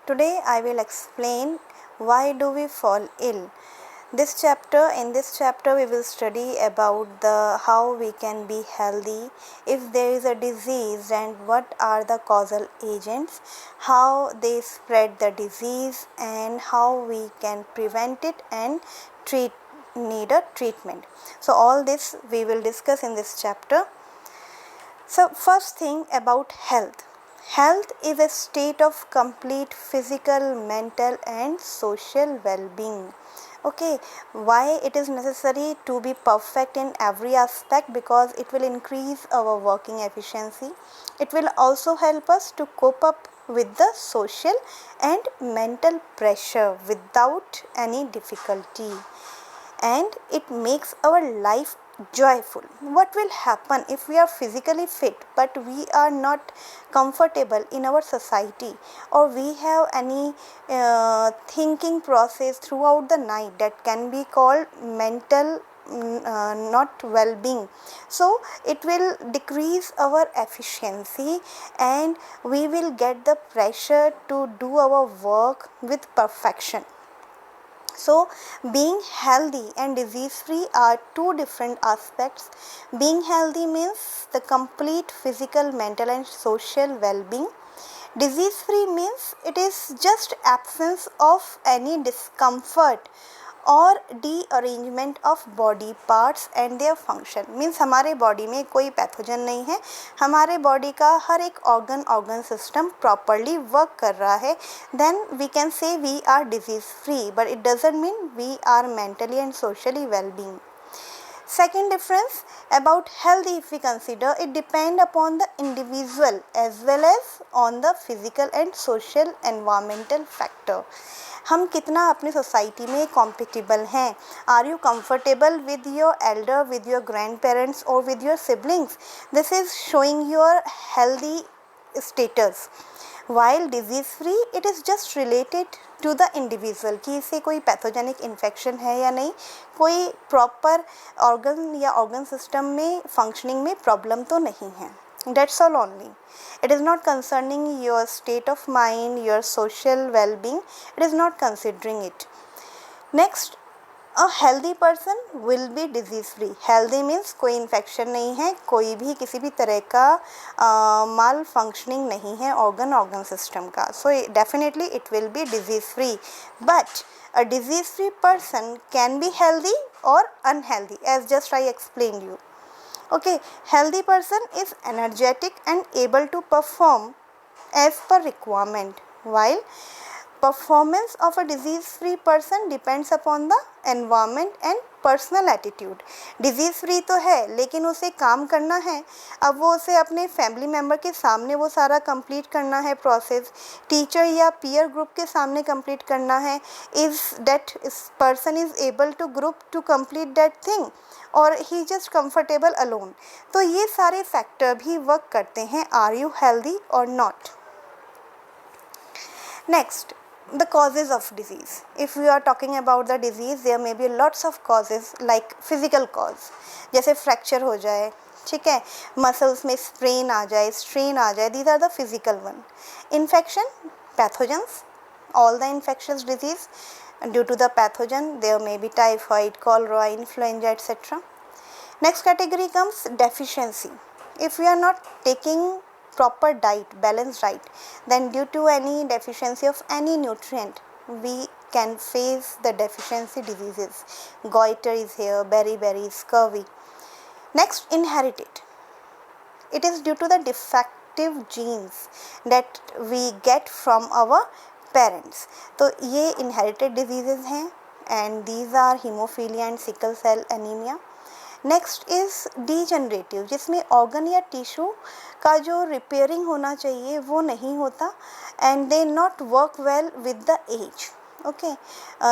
Today I will explain why do we fall ill. In this chapter we will study about the how we can be healthy, if there is a disease and what are the causal agents, how they spread the disease and how we can prevent it and need a treatment. So all this we will discuss in this chapter. So first thing about health. Health is a state of complete physical, mental and social well-being. Okay, why it is necessary to be perfect in every aspect? Because it will increase our working efficiency. It will also help us to cope up with the social and mental pressure without any difficulty, and it makes our life joyful. What will happen if we are physically fit but we are not comfortable in our society, or we have any thinking process throughout the night that can be called mental not well-being? So it will decrease our efficiency and we will get the pressure to do our work with perfection. So being healthy and disease free are two different aspects. Being healthy means the complete physical, mental and social well-being. Disease free means it is just absence of any discomfort और rearrangement of body parts and their function. Means हमारे body में कोई pathogen नहीं है, हमारे body का हर एक organ system properly work कर रहा है, then we can say we are disease free, but it doesn't mean we are mentally and socially well being. Second difference about health, if we consider, it depend upon the individual as well as on the physical and social environmental factor. हम कितना अपनी society में compatible हैं. Are you comfortable with your elder, with your grandparents और with your siblings? This is showing your healthy status. While disease free it is just related to the individual कि इसे कोई pathogenic infection है या नहीं, कोई proper organ या organ system में फंक्शनिंग में प्रॉब्लम तो नहीं है. That's all only. It is not concerning your state of mind, your social well-being. It is not considering it. Next, a healthy person will be disease free. Healthy means कोई infection नहीं है, कोई भी किसी भी तरह का माल फंक्शनिंग नहीं है ऑर्गन सिस्टम का. So definitely it will be disease free. But a disease free person can be healthy or unhealthy, as just I explained you. Okay, healthy person is energetic and able to perform as per requirement, while performance of a disease free person depends upon the environment and personal attitude. Disease free तो है लेकिन उसे काम करना है. अब वो उसे अपने फैमिली मेम्बर के सामने वो सारा कंप्लीट करना है प्रोसेस, टीचर या पीयर ग्रुप के सामने कंप्लीट करना है. Is that person is able to group to complete that thing और ही जस्ट कंफर्टेबल अलोन? तो ये सारे फैक्टर भी वर्क करते हैं आर यू हेल्दी और not. Next, the causes of disease. If we are talking about the disease, there may be lots of causes like physical cause, जैसे फ्रैक्चर हो जाए, ठीक है, मसल्स में स्प्रेन आ जाए, स्ट्रेन आ जाए, these are the physical one. Infection, pathogens, all the infectious disease due to the pathogen, there may be typhoid, cholera, influenza, etc. Next category comes deficiency. If we are not taking proper diet, balanced diet, then due to any deficiency of any nutrient we can face the deficiency diseases. Goiter is here, beriberi, scurvy. Next, inherited. It is due to the defective genes that we get from our parents. तो ये inherited diseases हैं and these are hemophilia and sickle cell anemia. Next is degenerative, जिसमें organ या tissue का जो repairing होना चाहिए वो नहीं होता and they not work well with the age. Okay,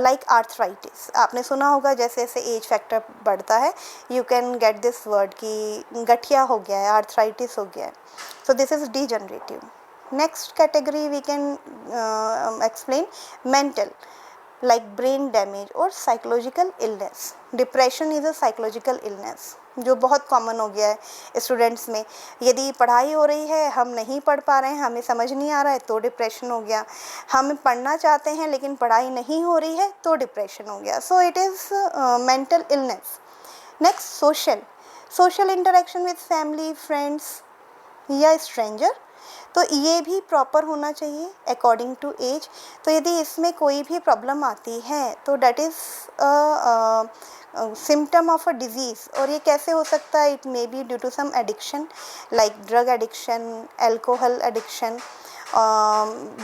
like arthritis. आपने सुना होगा जैसे जैसे एज फैक्टर बढ़ता है you can get this word कि गठिया हो गया है, आर्थराइटिस हो गया है. So this is degenerative. Next category we can explain mental, like brain damage or psychological illness. Depression is a psychological illness. जो बहुत कॉमन हो गया है स्टूडेंट्स में। यदि पढ़ाई हो रही है, हम नहीं पढ़ पा रहे हैं, हमें समझ नहीं आ रहा है, तो डिप्रेशन हो गया। हम पढ़ना चाहते हैं लेकिन पढ़ाई नहीं हो रही है, तो डिप्रेशन हो गया। So it is mental illness. Next, social interaction with family, friends या स्ट्रेंजर, तो ये भी प्रॉपर होना चाहिए अकॉर्डिंग टू एज। तो यदि इसमें कोई भी प्रॉब्लम आती है तो that is symptom of a disease. और ये कैसे हो सकता है? It may be due to some addiction like drug addiction, alcohol addiction,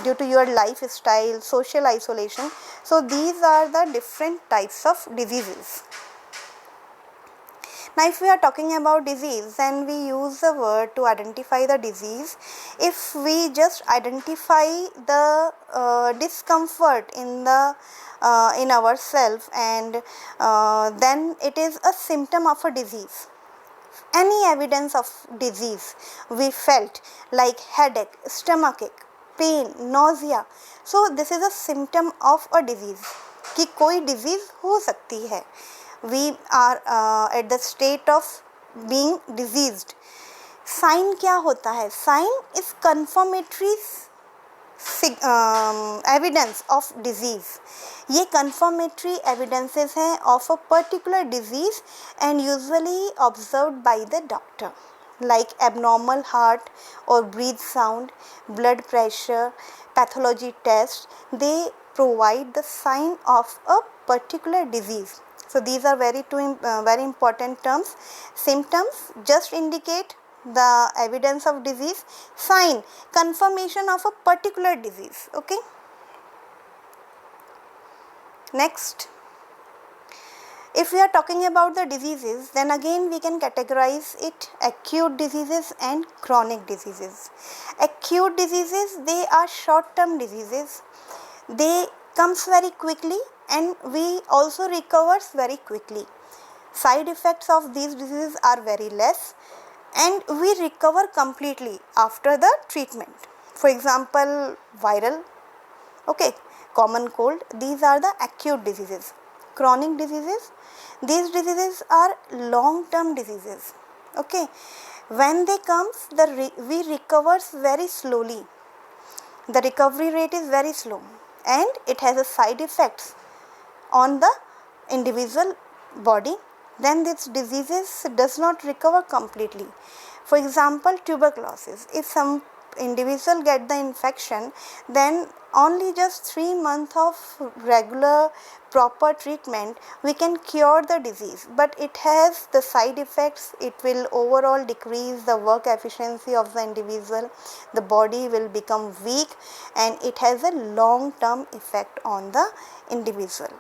due to your lifestyle, social isolation. So these are the different types of diseases. Now if we are talking about disease, then we use the word to identify the disease. If we just identify the discomfort in ourselves, and then it is a symptom of a disease. Any evidence of disease we felt, like headache, stomachache, pain, nausea, so this is a symptom of a disease कि कोई disease हो सकती है. We are at the state of being diseased. Sign क्या होता है? Sign is confirmatory evidence of disease. ये confirmatory evidences हैं of a particular disease and usually observed by the doctor, like abnormal heart or breathe sound, blood pressure, pathology test. They provide the sign of a particular disease. So these are very important terms. Symptoms just indicate the evidence of disease. Sign, confirmation of a particular disease. Okay. Next, if we are talking about the diseases, then again we can categorize it acute diseases and chronic diseases. Acute diseases, they are short term diseases. They comes very quickly and we also recovers very quickly. Side effects of these diseases are very less and we recover completely after the treatment. For example, viral, okay, common cold, these are the acute diseases. Chronic diseases, these diseases are long term diseases. Okay, when they comes, we recovers very slowly. The recovery rate is very slow and it has a side effects on the individual body. Then this diseases does not recover completely. For example, tuberculosis, if some individual get the infection, then only just 3 months of regular proper treatment we can cure the disease, but it has the side effects. It will overall decrease the work efficiency of the individual, the body will become weak and it has a long term effect on the individual.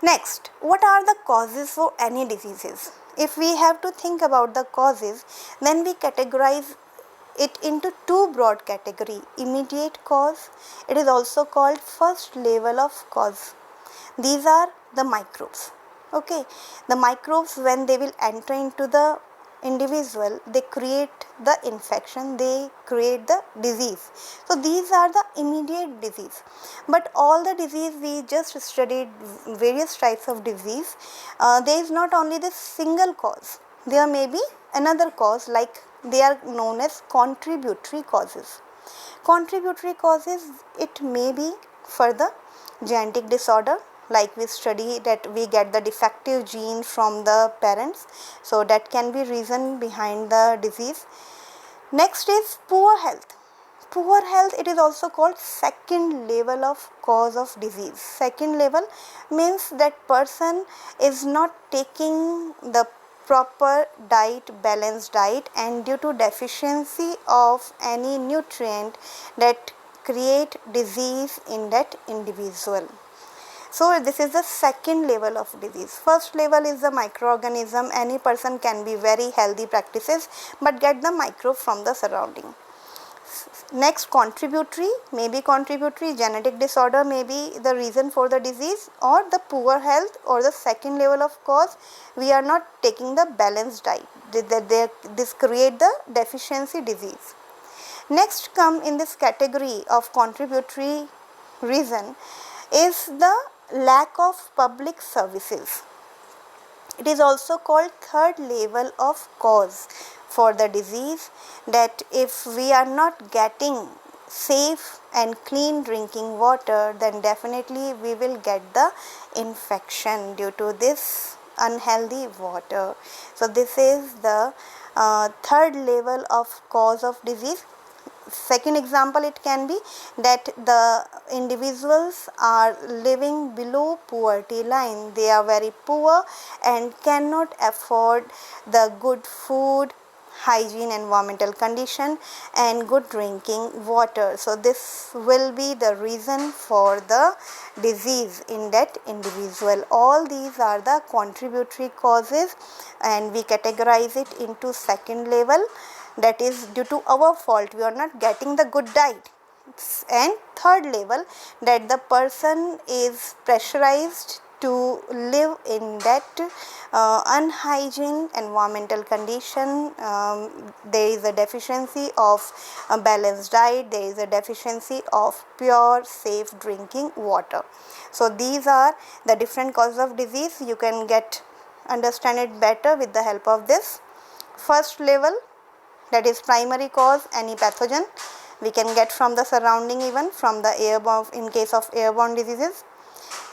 Next, what are the causes for any diseases? If we have to think about the causes, then we categorize it into two broad categories. Immediate cause, it is also called first level of cause. These are the microbes. Okay, the microbes, when they will enter into the individual, they create the infection, they create the disease. So these are the immediate disease. But all the disease, we just studied various types of disease. There is not only this single cause, there may be another cause, like they are known as contributory causes. Contributory causes, it may be for the genetic disorder, like we study that we get the defective gene from the parents, so that can be reason behind the disease. Next is poor health. Poor health, it is also called second level of cause of disease. Second level means that person is not taking the proper diet, balanced diet, and due to deficiency of any nutrient that create disease in that individual. So this is the second level of disease. First level is the microorganism. Any person can be very healthy practices but get the microbe from the surrounding. Next, contributory, maybe contributory genetic disorder may be the reason for the disease, or the poor health, or the second level of cause, we are not taking the balanced diet. This create the deficiency disease. Next come in this category of contributory reason is the lack of public services. It is also called third level of cause for the disease, that if we are not getting safe and clean drinking water, then definitely we will get the infection due to this unhealthy water. So this is the third level of cause of disease. Second example, it can be that the individuals are living below poverty line. They are very poor and cannot afford the good food, hygiene, environmental condition and good drinking water. So this will be the reason for the disease in that individual. All these are the contributory causes, and we categorize it into second level, that is due to our fault we are not getting the good diet, and third level, that the person is pressurized to live in that unhygiene environmental condition. There is a deficiency of a balanced diet, there is a deficiency of pure safe drinking water. So these are the different causes of disease. You can understand it better with the help of this. First level, that is primary cause, any pathogen we can get from the surrounding, even from the airborne in case of airborne diseases.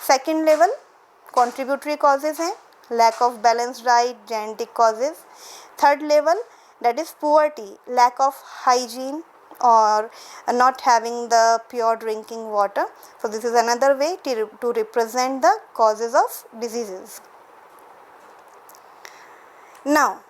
Second level, contributory causes हैं, lack of balanced diet, genetic causes. Third level, that is poverty, lack of hygiene or not having the pure drinking water. So this is another way to represent the causes of diseases. Now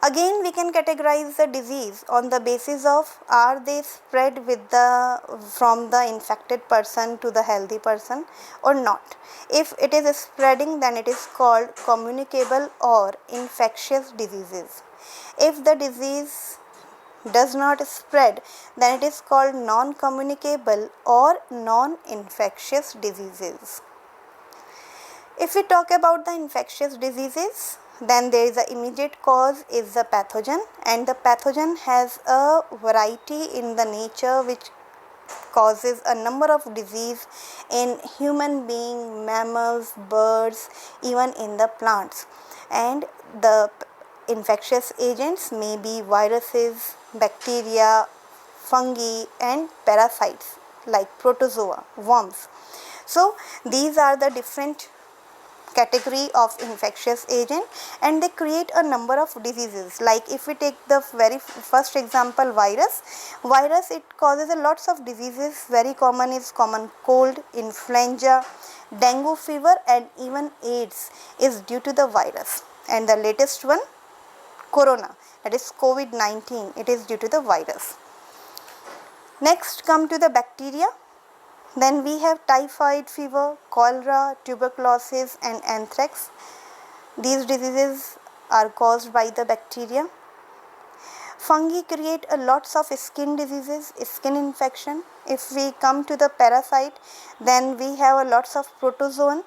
again, we can categorize the disease on the basis of, are they spread from the infected person to the healthy person or not. If it is spreading, then it is called communicable or infectious diseases. If the disease does not spread, then it is called non-communicable or non-infectious diseases. If we talk about the infectious diseases, then there is the immediate cause is the pathogen, and the pathogen has a variety in the nature which causes a number of disease in human being, mammals, birds, even in the plants. And the infectious agents may be viruses, bacteria, fungi and parasites like protozoa, worms. So these are the different category of infectious agent, and they create a number of diseases. Like if we take the very first example, virus, it causes a lots of diseases. Very common is common cold, influenza, dengue fever and even AIDS is due to the virus. And the latest one, corona, that is COVID-19, it is due to the virus. Next come to the bacteria. Then we have typhoid fever, cholera, tuberculosis and anthrax. These diseases are caused by the bacteria. Fungi create a lots of skin diseases, skin infection. If we come to the parasite, then we have a lots of protozoan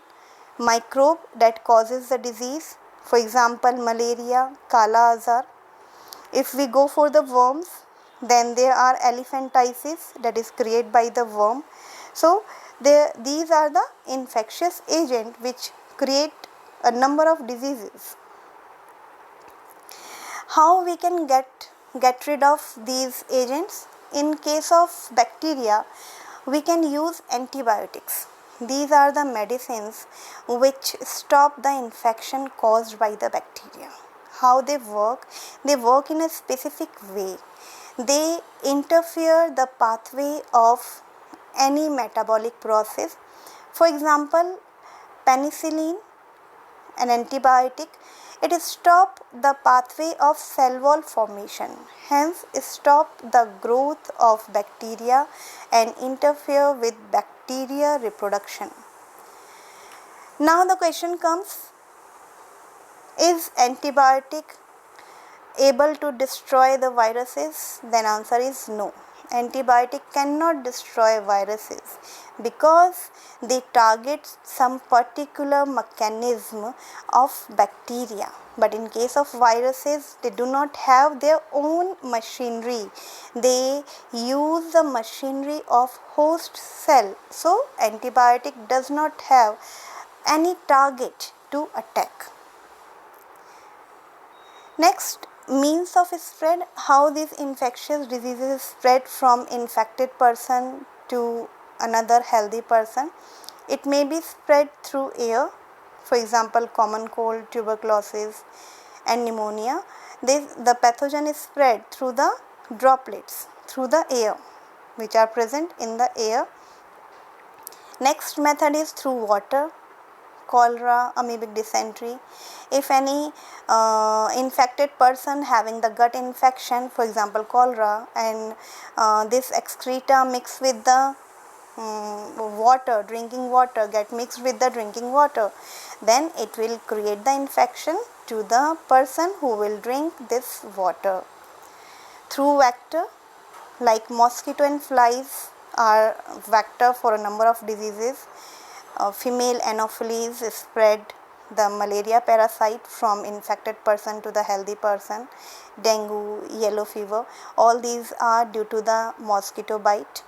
microbe that causes the disease. For example, malaria, Kala Azar. If we go for the worms, then there are elephantiasis, that is created by the worm. So these are the infectious agents which create a number of diseases. How we can get rid of these agents? In case of bacteria, we can use antibiotics. These are the medicines which stop the infection caused by the bacteria. How they work? They work in a specific way. They interfere the pathway of any metabolic process. For example, penicillin, an antibiotic, it stop the pathway of cell wall formation, hence stop the growth of bacteria and interfere with bacteria reproduction. Now the question comes, is antibiotic able to destroy the viruses? Then answer is no. Antibiotic cannot destroy viruses because they target some particular mechanism of bacteria. But in case of viruses, they do not have their own machinery. They use the machinery of host cell. So antibiotic does not have any target to attack. Next, means of spread, how these infectious diseases spread from infected person to another healthy person. It may be spread through air, for example common cold, tuberculosis and pneumonia. The pathogen is spread through the droplets, through the air which are present in the air. Next method is through water, cholera, amoebic dysentery. If any infected person having the gut infection, for example cholera, and this excreta mixed with the water, drinking water, get mixed with the drinking water, then it will create the infection to the person who will drink this water. Through vector, like mosquito and flies are vector for a number of diseases. Female anopheles spread the malaria parasite from infected person to the healthy person. Dengue, yellow fever, all these are due to the mosquito bite.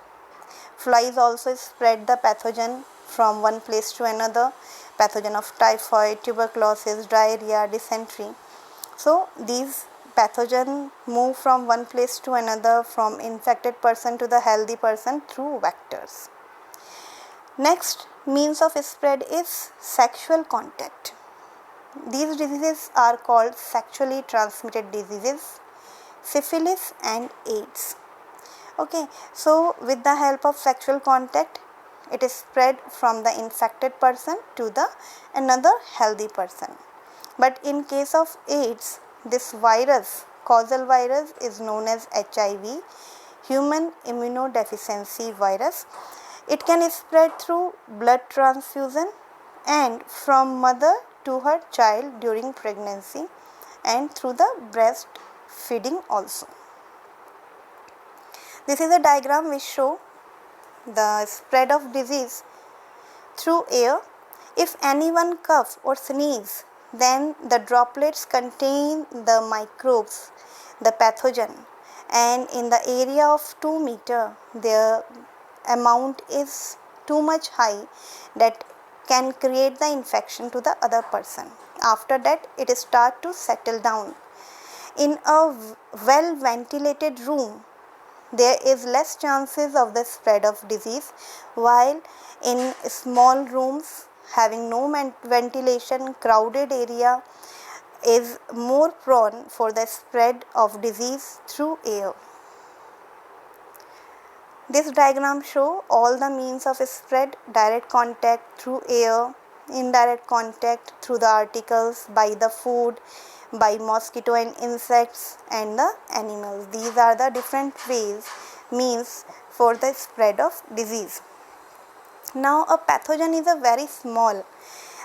Flies also spread the pathogen from one place to another, pathogen of typhoid, tuberculosis, diarrhea, dysentery. So these pathogen move from one place to another, from infected person to the healthy person through vectors. Next means of spread is sexual contact. These diseases are called sexually transmitted diseases, syphilis and AIDS. Okay, so with the help of sexual contact, it is spread from the infected person to the another healthy person. But in case of AIDS, this virus, causal virus, is known as HIV, human immunodeficiency virus. It can spread through blood transfusion and from mother to her child during pregnancy and through the breastfeeding also. This is a diagram which show the spread of disease through air. If anyone cough or sneeze, then the droplets contain the microbes, the pathogen, and in the area of 2 meter, their amount is too much high that can create the infection to the other person. After that, it start to settle down. In a well ventilated room, there is less chances of the spread of disease, while in small rooms having no ventilation, crowded area is more prone for the spread of disease through air. This diagram show all the means of spread: direct contact through air, indirect contact through the articles, by the food, by mosquito and insects and the animals. These are the different ways, means for the spread of disease. Now a pathogen is a very small.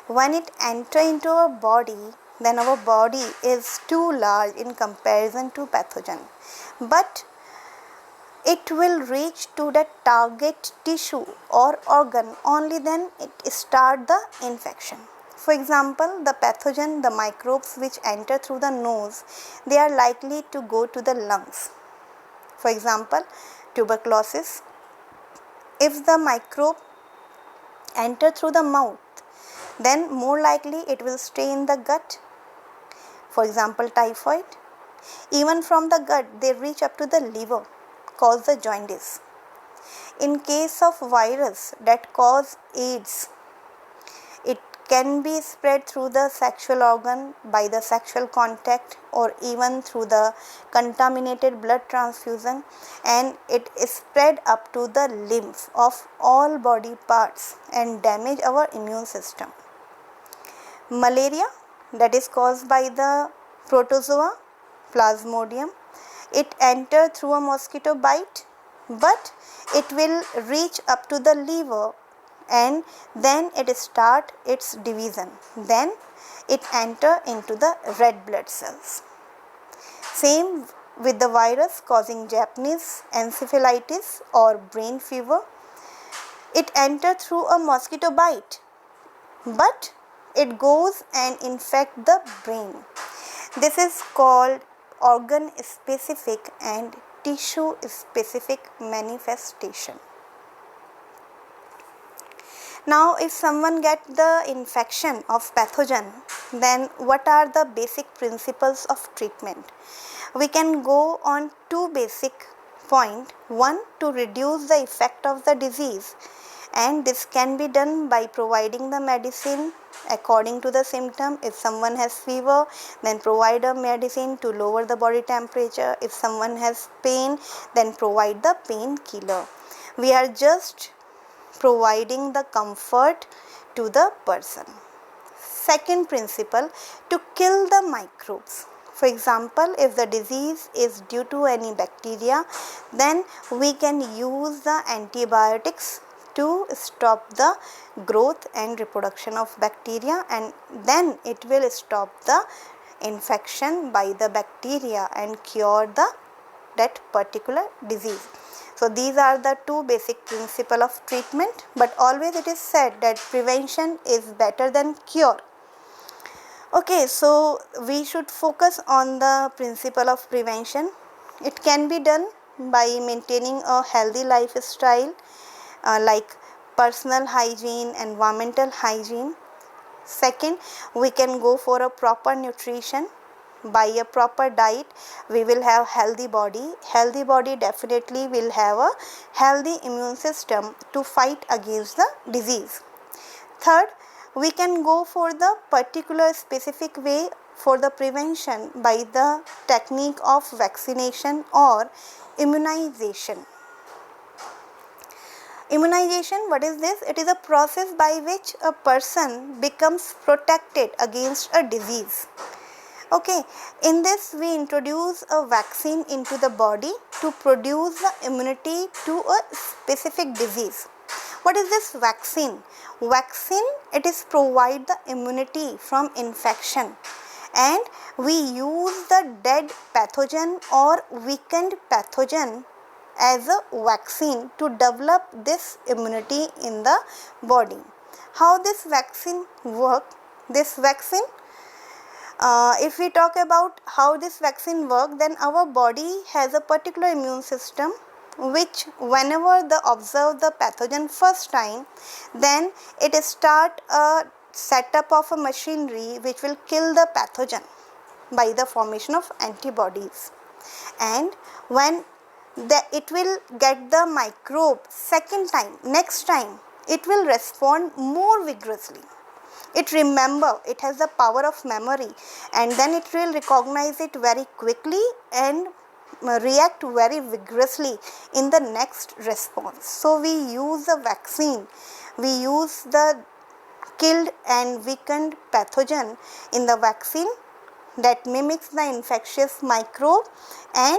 When it enter into our body, then our body is too large in comparison to pathogen. But it will reach to the target tissue or organ, only then it start the infection. For example, the pathogen, the microbes which enter through the nose, they are likely to go to the lungs. For example, tuberculosis, if the microbe enter through the mouth, then more likely it will stay in the gut. For example, typhoid, even from the gut they reach up to the liver, cause the jaundice. In case of virus that cause AIDS, it can be spread through the sexual organ by the sexual contact or even through the contaminated blood transfusion, and it is spread up to the lymph of all body parts and damage our immune system. Malaria, that is caused by the protozoa Plasmodium. It enter through a mosquito bite, but it will reach up to the liver and then it start its division. Then it enter into the red blood cells. Same with the virus causing Japanese encephalitis or brain fever. It enter through a mosquito bite, but it goes and infect the brain. This is called organ specific and tissue specific manifestation. Now if someone get the infection of pathogen then what are the basic principles of treatment? We can go on two basic points. One, to reduce the effect of the disease, and this can be done by providing the medicine according to the symptom. If someone has fever, then provide a medicine to lower the body temperature. If someone has pain, then provide the painkiller. We are just providing the comfort to the person. Second principle, to kill the microbes. For example, if the disease is due to any bacteria, then we can use the antibiotics to stop the growth and reproduction of bacteria, and then it will stop the infection by the bacteria and cure that particular disease. So these are the two basic principles of treatment, but always it is said that prevention is better than cure. Okay, so we should focus on the principle of prevention. It can be done by maintaining a healthy lifestyle, like personal hygiene, environmental hygiene. Second, we can go for a proper nutrition. By a proper diet, we will have healthy body. Healthy body definitely will have a healthy immune system to fight against the disease. Third, we can go for the particular specific way for the prevention by the technique of vaccination or immunization. Immunization, what is this? It is a process by which a person becomes protected against a disease. Okay, in this we introduce a vaccine into the body to produce the immunity to a specific disease. What is this vaccine? Vaccine, it is provide the immunity from infection, and we use the dead pathogen or weakened pathogen as a vaccine to develop this immunity in the body. How this vaccine work? This vaccine, if we talk about how this vaccine work, then our body has a particular immune system which whenever the observe the pathogen first time, then it start a setup of a machinery which will kill the pathogen by the formation of antibodies, and when it will get the microbe next time it will respond more vigorously. It has the power of memory, and then it will recognize it very quickly and react very vigorously in the next response. So we use the vaccine, we use the killed and weakened pathogen in the vaccine that mimics the infectious microbe, and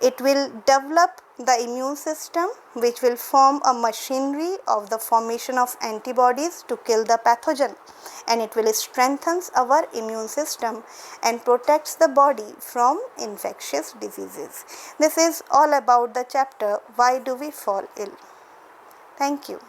it will develop the immune system which will form a machinery of the formation of antibodies to kill the pathogen, and it will strengthen our immune system and protects the body from infectious diseases. This is all about the chapter Why Do We Fall Ill? Thank you.